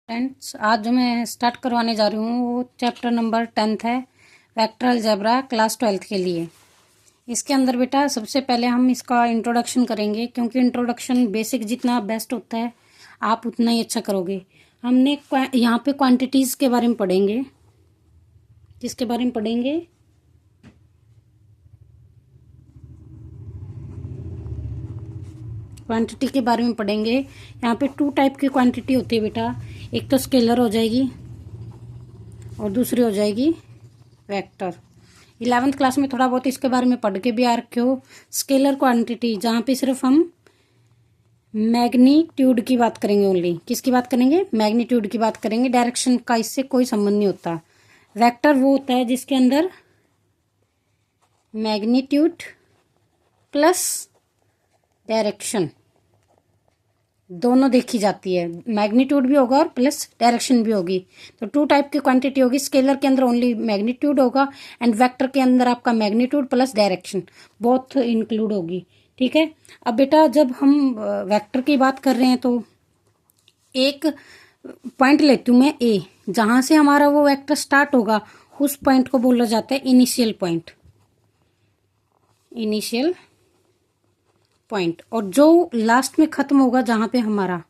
Friends, आज जो मैं स्टार्ट करवाने जा रही हूँ वो चैप्टर नंबर 10th है, वेक्टर अलजेब्रा, क्लास 12th के लिए। इसके अंदर बेटा सबसे पहले हम इसका इंट्रोडक्शन करेंगे, क्योंकि इंट्रोडक्शन बेसिक जितना बेस्ट होता है आप उतना ही अच्छा करोगे। हमने यहाँ पे क्वांटिटीज़ के बारे में पढ़ेंगे। किसके बारे में पढ़ेंगे? क्वांटिटी के बारे में पढ़ेंगे। यहाँ पे 2 टाइप की क्वांटिटी होती है बेटा। एक तो स्केलर हो जाएगी और दूसरी हो जाएगी वेक्टर। 11th क्लास में थोड़ा बहुत इसके बारे में पढ़ के भी आ रखे हो। स्केलर क्वांटिटी, जहाँ पे सिर्फ हम मैग्नीट्यूड की बात करेंगे, ओनली किसकी बात करेंगे? मैग्नीट्यूड की बात करेंगे। डायरेक्शन का इससे कोई संबंध नहीं होता। वेक्टर वो होता है जिसके अंदर मैग्नीट्यूड प्लस डायरेक्शन दोनों देखी जाती है। मैग्नीट्यूड भी होगा और प्लस डायरेक्शन भी होगी। तो 2 टाइप की क्वांटिटी होगी। स्केलर के अंदर ओनली मैग्नीट्यूड होगा एंड वेक्टर के अंदर आपका magnitude plus direction both include होगी। ठीक है। अब बेटा जब हम वेक्टर की बात कर रहे हैं तो एक पॉइंट लेती हूँ मैं ए, जहाँ से हमारा वो वेक्टर स्टार्ट होगा उस पॉइंट को बोला जाता है इनिशियल पॉइंट। Initial point. और जो लास्ट में खत्म होगा जहाँ पे हमारा,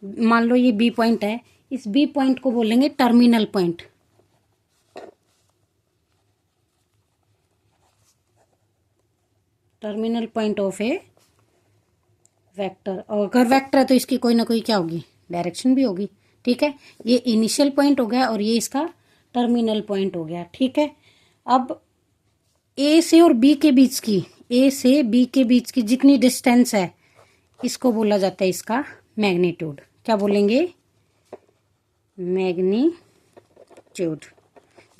मान लो ये बी पॉइंट है, इस बी पॉइंट को बोलेंगे terminal point. Terminal point of A vector. और अगर वेक्टर है तो इसकी कोई ना कोई क्या होगी? डायरेक्शन भी होगी। ठीक है। ये इनिशियल पॉइंट हो गया और ये इसका टर्मिनल पॉइंट हो गया। ठीक है। अब ए से और बी के बीच की, ए से बी के बीच की जितनी डिस्टेंस है इसको बोला जाता है इसका मैग्नीट्यूड। क्या बोलेंगे? मैग्नीट्यूड।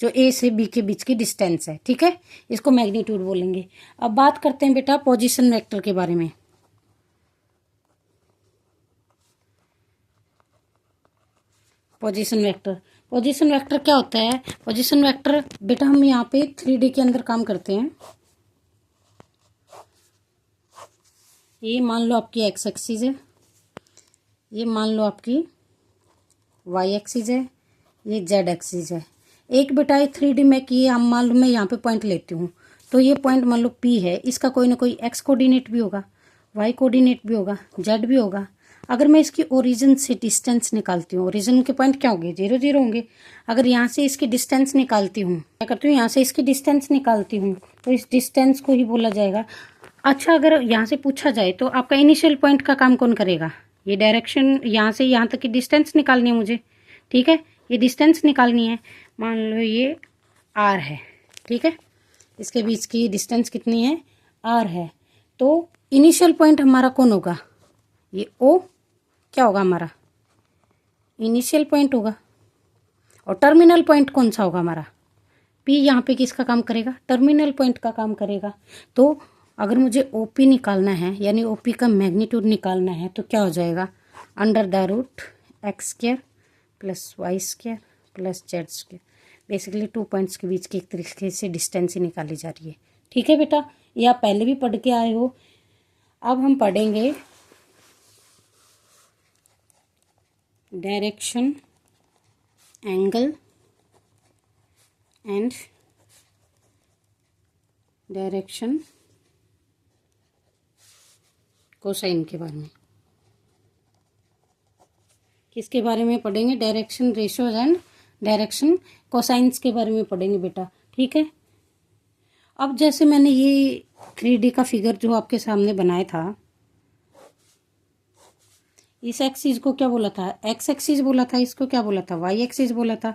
जो ए से बी के बीच की डिस्टेंस है, ठीक है, इसको मैग्नीट्यूड बोलेंगे। अब बात करते हैं बेटा पोजीशन वेक्टर के बारे में। पोजीशन वेक्टर, पोजीशन वेक्टर क्या होता है? पोजीशन वेक्टर बेटा हम यहाँ पे 3D के अंदर काम करते हैं। ये मान लो आपकी एक्स एक्सिस है, ये मान लो आपकी वाई एक्सिस है, ये जेड एक्सिस है। एक बेटा ये 3D में कि हम मान लो मैं यहाँ पे पॉइंट लेती हूँ तो ये पॉइंट मान लो P है, इसका कोई ना कोई एक्स कोऑर्डिनेट भी होगा, वाई कोऑर्डिनेट भी होगा, जेड भी होगा। अगर मैं इसकी ओरिजिन से डिस्टेंस निकालती हूँ, ओरिजिन के पॉइंट क्या होंगे? 0 0 होंगे। अगर यहाँ से इसकी डिस्टेंस निकालती हूँ, क्या करती हूँ? यहाँ से इसकी डिस्टेंस निकालती हूँ तो इस डिस्टेंस को ही बोला जाएगा। अच्छा, अगर यहाँ से पूछा जाए तो आपका इनिशियल पॉइंट का काम कौन करेगा? ये डायरेक्शन, यहाँ से यहाँ तक की डिस्टेंस निकालनी है मुझे। ठीक है, ये डिस्टेंस निकालनी है। मान लो ये आर है, ठीक है, इसके बीच की डिस्टेंस कितनी है? आर है। तो इनिशियल पॉइंट हमारा कौन होगा? ये ओ क्या होगा हमारा? इनिशियल पॉइंट होगा। और टर्मिनल पॉइंट कौन सा होगा हमारा? पी। यहाँ पे किसका काम करेगा? टर्मिनल पॉइंट का काम करेगा। तो अगर मुझे ओपी निकालना है, यानी ओपी का मैग्नीट्यूड निकालना है, तो क्या हो जाएगा? Under the root x square plus y square plus z square. Basically 2 points के बीच की एक तरीके से डिस्टेंस ही निकाली जा रही है। ठीक है बेटा, ये आप पहले भी पढ़ के आए हो। अब हम पढ़ेंगे direction, angle and direction cosine के बारे में। किसके बारे में पढ़ेंगे? Direction ratios and direction cosines के बारे में पढ़ेंगे बेटा। ठीक है। अब जैसे मैंने ये 3D का फिगर जो आपके सामने बनाया था, इस एक्सिस को क्या बोला था? एक्स एक्सिस बोला था। इसको क्या बोला था? वाई एक्सिस बोला था।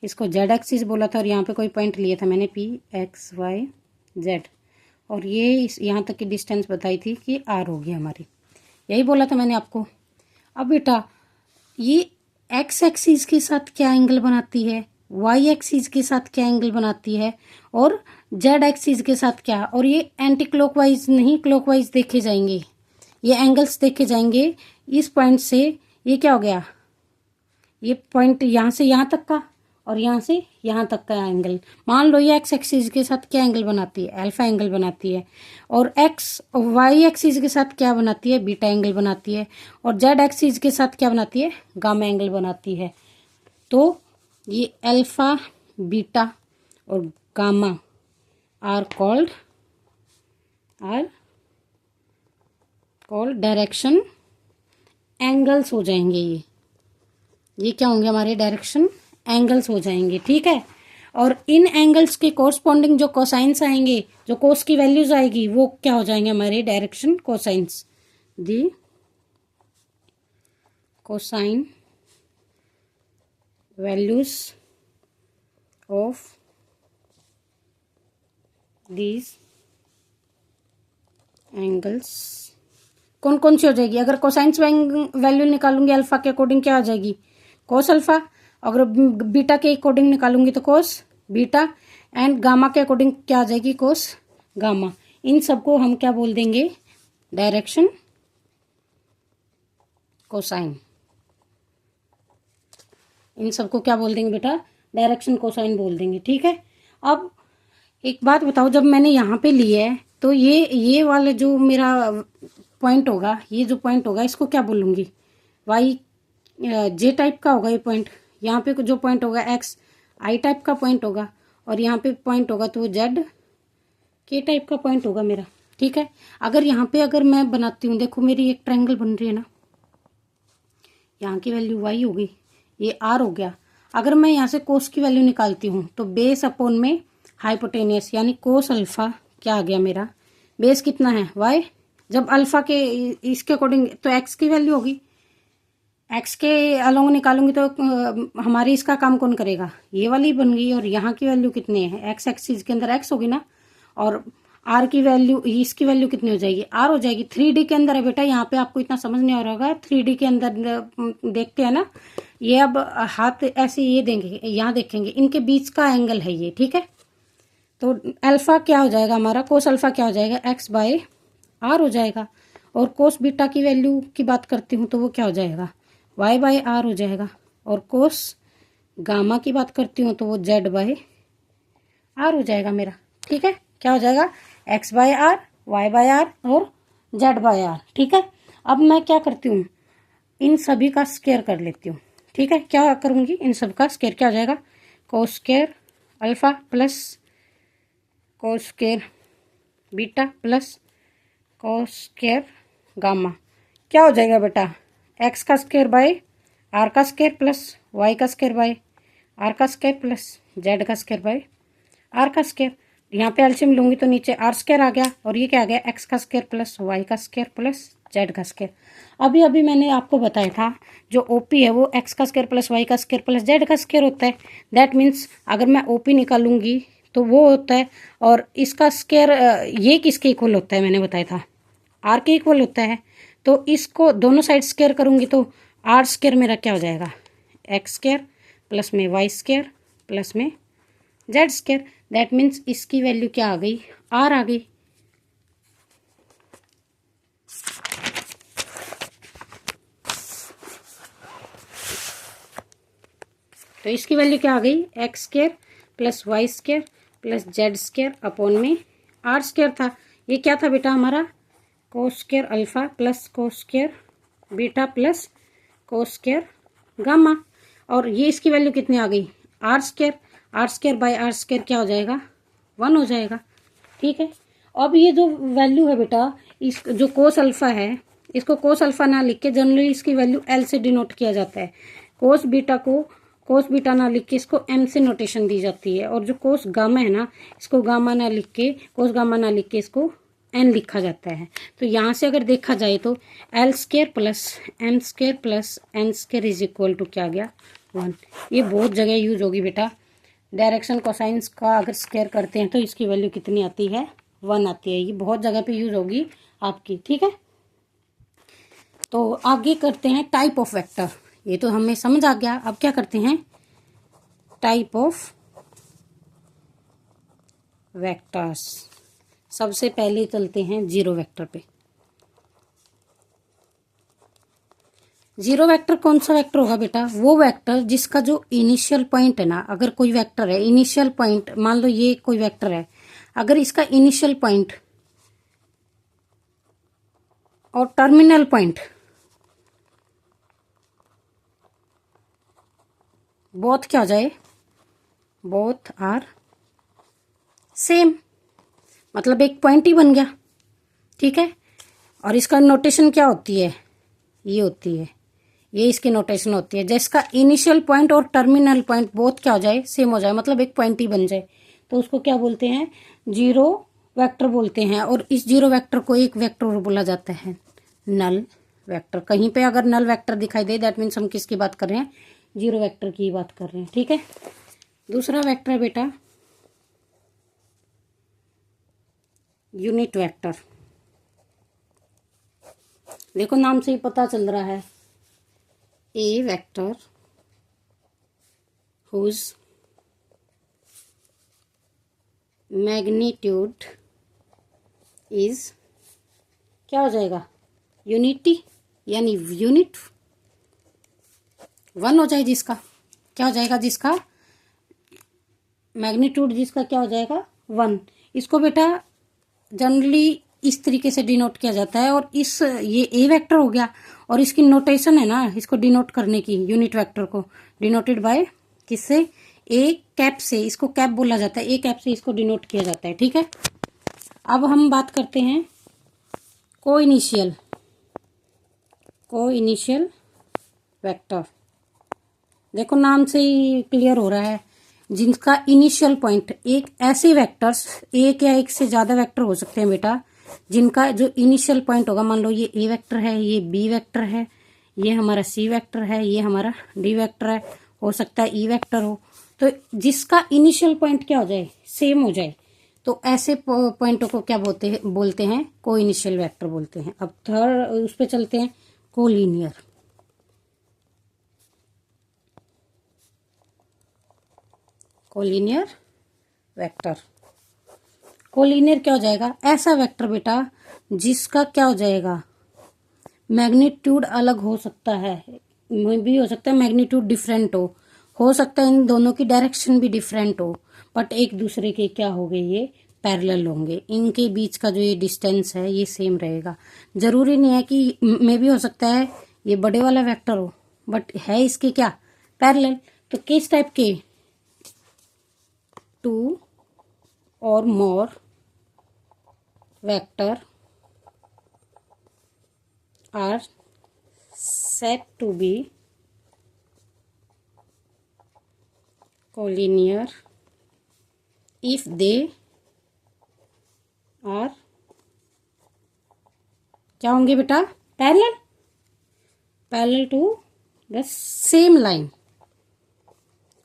इसको जेड एक्सिस बोला था। और यहाँ पे कोई पॉइंट लिया था मैंने, पी एक्स वाई जेड। और ये इस यहाँ तक की डिस्टेंस बताई थी कि आर होगी हमारी, यही बोला था मैंने आपको। अब बेटा ये एक्स एक्सिस के साथ क्या एंगल बनाती है, वाई एक्सिस के साथ क्या एंगल बनाती है, और जेड एक्सिस के साथ क्या, और ये एंटी क्लॉकवाइज नहीं क्लॉकवाइज देखे जाएंगे, ये एंगल्स देखे जाएंगे। इस पॉइंट से ये क्या हो गया? ये पॉइंट यहाँ से यहाँ तक का, और यहाँ से यहाँ तक का एंगल। मान लो ये एक्स एक्सिस के साथ क्या एंगल बनाती है, अल्फा एंगल बनाती है, और एक्स वाई एक्सिस के साथ क्या बनाती है, बीटा एंगल बनाती है, और जेड एक्सिस के साथ क्या बनाती है, गामा एंगल बनाती है। तो ये अल्फा, बीटा और gamma are called direction angles हो जाएंगे। ये क्या होंगे, हमारे डायरेक्शन एंगल्स हो जाएंगे, ठीक है। और इन एंगल्स के कोरस्पॉन्डिंग जो कोसाइंस आएंगे, जो कोस की वैल्यूज आएगी, वो क्या हो जाएंगे, हमारे direction cosines. The cosine values of these angles कौन कौन सी हो जाएगी। अगर कोसाइंस वैल्यू निकालूंगी अल्फा के अकॉर्डिंग क्या आ जाएगी, कोस अल्फा। अगर बीटा के अकॉर्डिंग निकालूंगी तो कोस बीटा, एंड गामा के अकॉर्डिंग क्या आ जाएगी, कोस गामा। इन सबको हम क्या बोल देंगे, डायरेक्शन कोसाइन। इन सबको क्या बोल देंगे बेटा, डायरेक्शन कोसाइन बोल देंगे, ठीक है। अब एक बात बताओ, जब मैंने यहाँ पे लिया है तो ये वाला जो मेरा पॉइंट होगा, ये जो पॉइंट होगा इसको क्या बोलूँगी, वाई जे टाइप का होगा ये पॉइंट। यहाँ पे जो पॉइंट होगा एक्स आई टाइप का पॉइंट होगा, और यहाँ पे पॉइंट होगा तो वो जेड के टाइप का पॉइंट होगा मेरा, ठीक है। अगर यहाँ पे अगर मैं बनाती हूँ, देखो मेरी एक ट्रायंगल बन रही है ना, यहाँ की वैल्यू वाई होगी, ये आर हो गया। अगर मैं यहाँ से कोस की वैल्यू निकालती हूँ तो बेस अपॉन में हाइपोटेनियस, यानी कोस अल्फा क्या आ गया मेरा, बेस कितना है वाई, जब अल्फा के इसके अकॉर्डिंग तो एक्स की वैल्यू होगी, एक्स के अलोंग निकालूंगी तो हमारी इसका काम कौन करेगा, ये वाली बन गई। और यहाँ की वैल्यू कितनी है, एक्स एक्सिस के अंदर एक्स होगी ना, और आर की वैल्यू, इसकी वैल्यू कितनी हो जाएगी, आर हो जाएगी। 3D के अंदर है बेटा, यहाँ पे आपको इतना समझ नहीं आ रहा होगा, 3D के अंदर देखते हैं ना, ये अब हाथ ऐसे ये देंगे, यहाँ देखेंगे, इनके बीच का एंगल है ये, ठीक है। तो अल्फा क्या हो जाएगा हमारा, कोस अल्फा क्या हो जाएगा, एक्स बाय आर हो जाएगा। और कोस बीटा की वैल्यू की बात करती हूँ तो वो क्या हो जाएगा, वाई बाय आर हो जाएगा। और कोस गामा की बात करती हूँ तो वो जेड बाय आर हो जाएगा मेरा, ठीक है। क्या हो जाएगा, x by r, y by r और जेड बाय आर, ठीक है। अब मैं क्या करती हूँ, इन सभी का स्क्वायर कर लेती हूँ, ठीक है। क्या करूँगी, इन सब का स्क्वायर क्या हो जाएगा, कोस square alpha plus cos square beta plus cos square gamma, क्या हो जाएगा बेटा, एक्स का स्क्वायर बाय आर का स्क्वायर प्लस वाई का स्क्वायर बाय आर का स्क्वायर प्लस जेड का स्क्वायर बाय आर का स्क्वायर। यहाँ पे एलसीएम लूंगी तो नीचे आर स्क्वायर आ गया, और ये क्या आ गया, एक्स का स्क्वायर प्लस वाई का स्क्वायर प्लस जेड का स्क्वायर। अभी अभी मैंने आपको बताया था जो ओपी है वो एक्स का स्क्वायर प्लस वाई का स्क्वायर प्लस जेड का स्क्वायर होता है। दैट मीन्स अगर मैं ओपी निकालूंगी तो वो होता है, और इसका स्क्वायर ये किसके इक्वल होता है, मैंने बताया था आर के इक्वल होता है। तो इसको दोनों साइड स्क्वायर करूंगी तो आर स्क्वायर मेरा क्या हो जाएगा, एक्स स्क्वायर प्लस में वाई स्क्वायर प्लस में जेड स्क्वायर। दैट मीन्स इसकी वैल्यू क्या आ गई, आर आ गई। तो इसकी वैल्यू क्या आ गई, x square plus y square plus z square upon में आर स्क्वायर था। ये क्या था बेटा हमारा, cos square alpha plus cos square beta plus cos square gamma. और ये इसकी वैल्यू कितनी आ गई, r square by r square क्या हो जाएगा, 1 हो जाएगा, ठीक है। अब ये जो वैल्यू है बेटा, इस जो कोस अल्फा है, इसको कोस अल्फा ना लिख के जनरली इसकी वैल्यू एल से डिनोट किया जाता है। कोस बीटा को कोस बीटा ना लिख के इसको एम से नोटेशन दी जाती है, और जो कोस गामा है ना, इसको गामा ना लिख के, कोस गामा ना लिख के इसको एन लिखा जाता है। तो यहाँ से अगर देखा जाए तो l square plus m square plus n square is equal to क्या आ गया, 1। ये बहुत जगह यूज होगी बेटा, डायरेक्शन कोसाइंस का अगर स्क्वायर करते हैं तो इसकी वैल्यू कितनी आती है, 1 आती है। ये बहुत जगह पे यूज होगी आपकी, ठीक है। तो आगे करते हैं टाइप ऑफ वेक्टर, ये तो हमें समझ आ गया। अब क्या करते हैं, टाइप ऑफ वेक्टर्स। सबसे पहले चलते हैं जीरो वेक्टर पे। जीरो वेक्टर कौन सा वेक्टर होगा बेटा? वो वेक्टर जिसका जो इनिशियल पॉइंट है ना, अगर कोई वेक्टर है इनिशियल पॉइंट, मान लो ये कोई वेक्टर है, अगर इसका इनिशियल पॉइंट और टर्मिनल पॉइंट बोथ क्या हो जाए, बोथ आर सेम, मतलब एक पॉइंट ही बन गया, ठीक है। और इसका नोटेशन क्या होती है, ये होती है, ये इसकी नोटेशन होती है, जिसका इनिशियल पॉइंट और टर्मिनल पॉइंट बोथ क्या हो जाए, सेम हो जाए, मतलब एक पॉइंट ही बन जाए, तो उसको क्या बोलते हैं, जीरो वेक्टर बोलते हैं। और इस जीरो वेक्टर को एक वेक्टर और बोला जाता है, नल वेक्टर। कहीं पे अगर नल वेक्टर दिखाई दे, दैट मीन्स हम किसकी बात कर रहे हैं, जीरो वेक्टर की बात कर रहे हैं, ठीक है। दूसरा वेक्टर है बेटा यूनिट वेक्टर। देखो नाम से ही पता चल रहा है, ए वेक्टर हुज मैग्नीट्यूड इज क्या हो जाएगा, यूनिटी, यानी यूनिट वन हो जाए, जिसका क्या हो जाएगा, जिसका मैग्नीट्यूड जिसका क्या हो जाएगा, वन। इसको बेटा जनरली इस तरीके से डिनोट किया जाता है। और इस ये ए वेक्टर हो गया, और इसकी नोटेशन है ना, इसको डिनोट करने की, यूनिट वेक्टर को डिनोटेड बाय किससे, ए कैप से, इसको कैप बोला जाता है, ए कैप से इसको डिनोट किया जाता है, ठीक है। अब हम बात करते हैं को इनिशियल वेक्टर। देखो नाम से ही क्लियर हो रहा है, जिनका इनिशियल पॉइंट, एक ऐसे वेक्टर्स, एक या एक से ज्यादा वेक्टर हो सकते हैं बेटा, जिनका जो इनिशियल पॉइंट होगा, मान लो ये ए वेक्टर है, ये बी वेक्टर है, ये हमारा सी वेक्टर है, ये हमारा डी वेक्टर है, हो सकता है ई वेक्टर हो, तो जिसका इनिशियल पॉइंट क्या हो जाए, सेम हो जाए, तो ऐसे पॉइंटों को क्या बोलते हैं, को इनिशियल वेक्टर बोलते हैं। अब थर्ड उस पर चलते हैं, कोलिनियर। कोलिनियर वेक्टर, कोलिनियर क्या हो जाएगा, ऐसा वेक्टर बेटा जिसका क्या हो जाएगा, मैग्नीट्यूड अलग हो सकता है, भी हो सकता है मैग्नीट्यूड डिफरेंट हो सकता है इन दोनों की डायरेक्शन भी डिफरेंट हो, बट एक दूसरे के क्या हो गए, ये पैरेलल होंगे, इनके बीच का जो ये डिस्टेंस है ये सेम रहेगा। जरूरी नहीं है कि मे भी हो सकता है ये बड़े वाला वेक्टर हो, बट है इसके क्या, पैरेलल। तो किस टाइप के, टू और मोर vector are said to be collinear if they are क्या होंगे बेटा, parallel to the same line.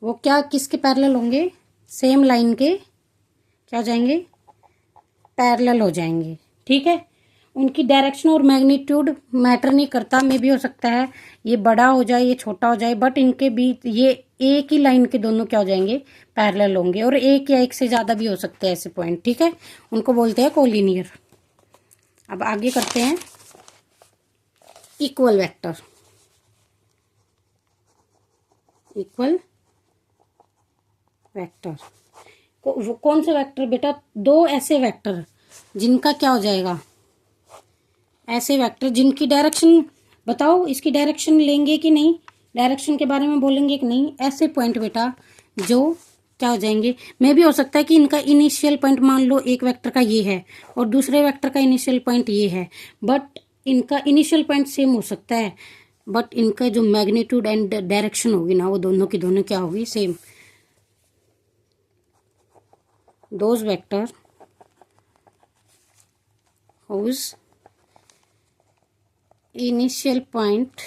वो क्या किसके पैरेलल होंगे, सेम लाइन के क्या हो जाएंगे, पैरेलल हो जाएंगे, ठीक है। उनकी डायरेक्शन और मैग्नीट्यूड मैटर नहीं करता, में भी हो सकता है ये बड़ा हो जाए, ये छोटा हो जाए, बट इनके बीच ये एक ही लाइन के दोनों क्या हो जाएंगे, पैरेलल होंगे। और एक या एक से ज़्यादा भी हो सकते हैं ऐसे पॉइंट, ठीक है, उनको बोलते हैं कोलिनियर। अब आगे करते हैं इक्वल वेक्टर। इक्वल वेक्टर वो कौन से वेक्टर बेटा, दो ऐसे वेक्टर जिनका क्या हो जाएगा, ऐसे वेक्टर जिनकी डायरेक्शन, बताओ इसकी डायरेक्शन लेंगे कि नहीं, डायरेक्शन के बारे में बोलेंगे कि नहीं, ऐसे पॉइंट बेटा जो क्या हो जाएंगे। में भी हो सकता है कि इनका इनिशियल पॉइंट, मान लो एक वेक्टर का ये है और दूसरे वेक्टर का इनिशियल पॉइंट ये है, बट इनका इनिशियल पॉइंट सेम हो सकता है, बट इनका जो मैग्नीट्यूड एंड डायरेक्शन होगी ना, वो दोनों की दोनों क्या होगी, same. Those vector whose initial point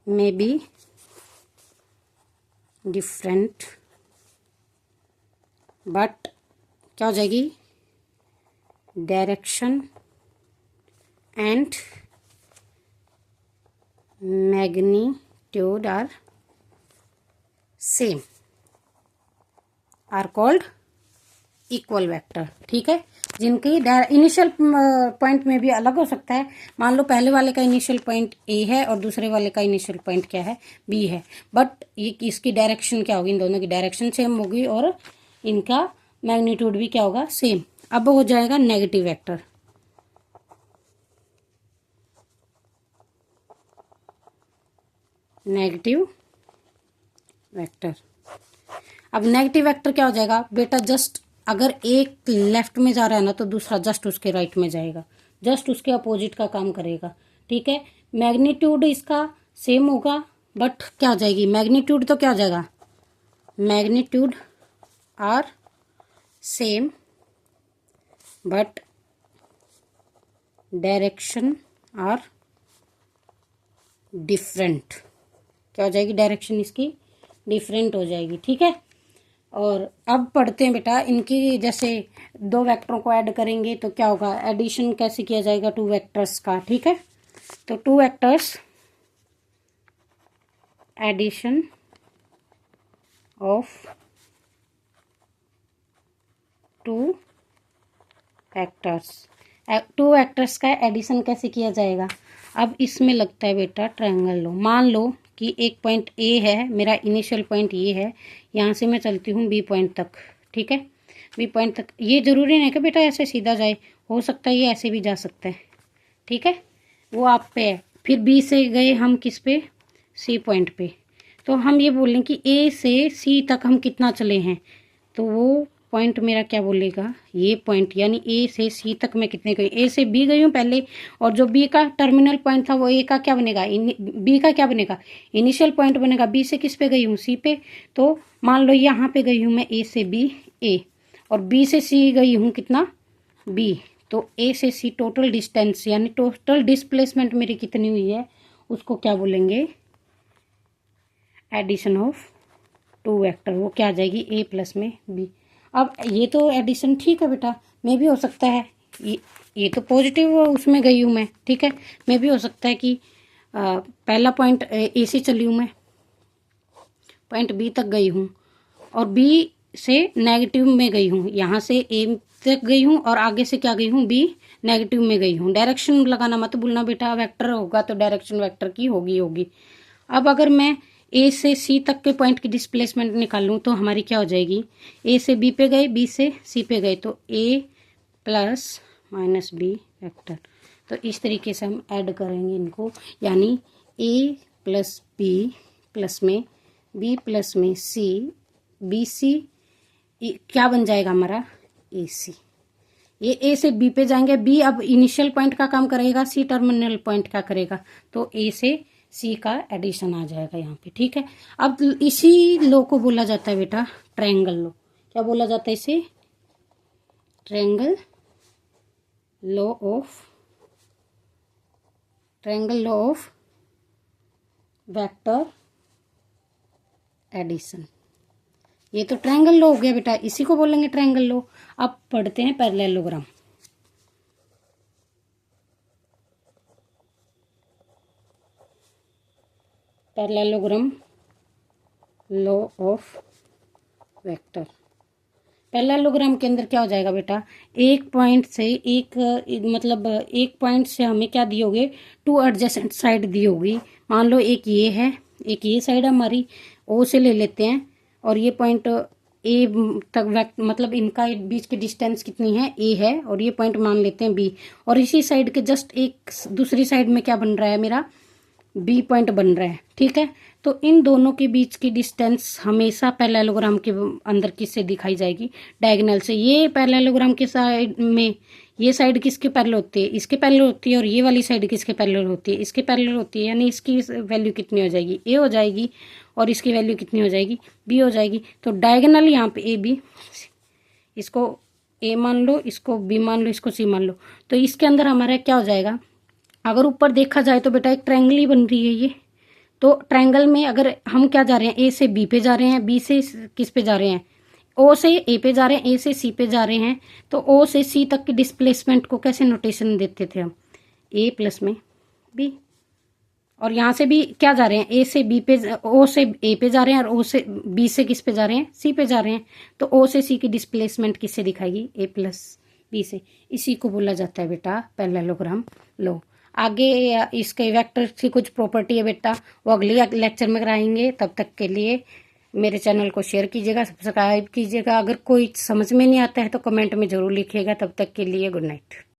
may be different, but क्या हो जाएगी, direction and magnitude are same, are called equal vector, ठीक है, जिनकी इनिशियल पॉइंट में भी अलग हो सकता है। मान लो पहले वाले का इनिशियल पॉइंट ए है और दूसरे वाले का इनिशियल पॉइंट क्या है, बी है, बट ये इसकी डायरेक्शन क्या होगी, इन दोनों की डायरेक्शन सेम होगी और इनका मैग्नीट्यूड भी क्या होगा, सेम। अब हो जाएगा नेगेटिव वेक्टर। नेगेटिव वेक्टर, अब नेगेटिव वेक्टर क्या हो जाएगा बेटा, जस्ट अगर एक लेफ्ट में जा रहा है ना तो दूसरा जस्ट उसके राइट में जाएगा, जस्ट उसके अपोजिट का काम करेगा, ठीक है। मैग्नीट्यूड इसका सेम होगा, बट क्या हो जाएगी, मैग्नीट्यूड तो क्या हो जाएगा, magnitude are same but direction are different. क्या हो जाएगी, डायरेक्शन इसकी डिफरेंट हो जाएगी, ठीक है। और अब पढ़ते हैं बेटा इनकी, जैसे दो वेक्टरों को ऐड करेंगे तो क्या होगा, एडिशन कैसे किया जाएगा टू वेक्टर्स का, ठीक है। तो two vectors, addition of two vectors का एडिशन कैसे किया जाएगा। अब इसमें लगता है बेटा ट्रायंगल लो। मान लो कि एक पॉइंट ए है, मेरा इनिशियल पॉइंट ये है, यहाँ से मैं चलती हूँ बी पॉइंट तक, ठीक है, बी पॉइंट तक। ये जरूरी नहीं कि बेटा ऐसे सीधा जाए, हो सकता है ये ऐसे भी जा सकता है, ठीक है, वो आप पे है। फिर बी से गए हम किस पे, सी पॉइंट पे, तो हम ये बोलें कि ए से सी तक हम कितना चले हैं, तो वो पॉइंट मेरा क्या बोलेगा, ये पॉइंट यानी ए से सी तक मैं कितने गई, ए से बी गई हूँ पहले, और जो बी का टर्मिनल पॉइंट था वो ए का क्या बनेगा, बी का क्या बनेगा, इनिशियल पॉइंट बनेगा। बी से किस पे गई हूँ, सी पे, तो मान लो यहाँ पे गई हूँ मैं ए से बी, ए, और बी से सी गई हूँ कितना, बी, तो ए से सी टोटल डिस्टेंस यानी टोटल डिस्प्लेसमेंट मेरी कितनी हुई है, उसको क्या बोलेंगे, एडिशन ऑफ टू वेक्टर। वो क्या आ जाएगी, ए प्लस में बी। अब ये तो एडिशन ठीक है बेटा, मैं भी हो सकता है, ये तो पॉजिटिव उसमें गई हूँ मैं, ठीक है, मैं भी हो सकता है कि पहला पॉइंट ए से चली हूँ मैं, पॉइंट बी तक गई हूँ, और बी से नेगेटिव में गई हूँ, यहाँ से ए तक गई हूँ और आगे से क्या गई हूँ, बी नेगेटिव में गई हूँ। डायरेक्शन लगाना मत भूलना बेटा, वेक्टर होगा तो डायरेक्शन वेक्टर की होगी। अब अगर मैं ए से सी तक के पॉइंट की डिस्प्लेसमेंट निकालूं तो हमारी क्या हो जाएगी, ए से बी पे गए, बी से सी पे गए, तो ए प्लस माइनस बी वेक्टर। तो इस तरीके से हम ऐड करेंगे इनको, यानी ए प्लस बी प्लस में बी प्लस में सी, बी सी क्या बन जाएगा हमारा, ए सी। ये ए से बी पे जाएंगे, बी अब इनिशियल पॉइंट का काम करेगा, सी टर्मिनल पॉइंट का करेगा, तो ए से सी का एडिशन आ जाएगा यहाँ पे, ठीक है। अब इसी लो को बोला जाता है बेटा ट्रायंगल लो। क्या बोला जाता है इसे, triangle law of vector addition. ये तो ट्रायंगल लो हो गया बेटा, इसी को बोलेंगे ट्रायंगल लो। अब पढ़ते हैं parallelogram. Parallelogram law of vector. Parallelogram के अंदर क्या हो जाएगा बेटा, एक पॉइंट से एक पॉइंट से हमें क्या दी होगी, टू एडजेसेंट साइड दी होगी। मान लो एक ये है, एक ये साइड हमारी, ओ से ले लेते हैं, और ये पॉइंट ए तक मतलब इनका बीच की डिस्टेंस कितनी है, ए है, और ये पॉइंट मान लेते हैं बी, और इसी साइड के जस्ट एक दूसरी साइड में क्या बन रहा है, मेरा बी पॉइंट बन रहा है, ठीक है। तो इन दोनों के बीच की डिस्टेंस हमेशा पैरेललोग्राम के अंदर किससे दिखाई जाएगी, डायगोनल से। ये पैरेललोग्राम के साइड में ये साइड किसके पैरेलल होती है, इसके पैरेलल होती है, और ये वाली साइड किसके पैरेलल होती है, इसके पैरेलल होती है, यानी इसकी वैल्यू कितनी हो जाएगी, ए हो जाएगी, और इसकी वैल्यू कितनी हो जाएगी, बी हो जाएगी। तो डायगोनल यहाँ पे ए बी, इसको ए मान लो, इसको बी मान लो, इसको सी मान लो, तो इसके अंदर हमारा क्या हो जाएगा, अगर ऊपर देखा जाए तो बेटा एक ट्रायंगल ही बन रही है ये। तो ट्रायंगल में अगर हम क्या जा रहे हैं, ए से बी पे जा रहे हैं, बी से किस पे जा रहे हैं, ओ से ए पे जा रहे हैं, ए से सी पे जा रहे हैं, तो ओ से सी तक की डिस्प्लेसमेंट को कैसे नोटेशन देते थे हम, ए प्लस में बी, और यहाँ से भी क्या जा रहे हैं, ए से बी पे, ओ से ए पे जा रहे हैं और ओ से बी से किस पे जा रहे हैं, सी पे जा रहे हैं। तो ओ से सी की डिस्प्लेसमेंट किससे दिखाएगी, ए प्लस बी से। इसी को बोला जाता है बेटा पैरेललोग्राम लो। आगे इसके वेक्टर की कुछ प्रॉपर्टी है बेटा, वो अगले लेक्चर में कराएंगे। तब तक के लिए मेरे चैनल को शेयर कीजिएगा, सब्सक्राइब कीजिएगा। अगर कोई समझ में नहीं आता है तो कमेंट में ज़रूर लिखिएगा। तब तक के लिए गुड नाइट।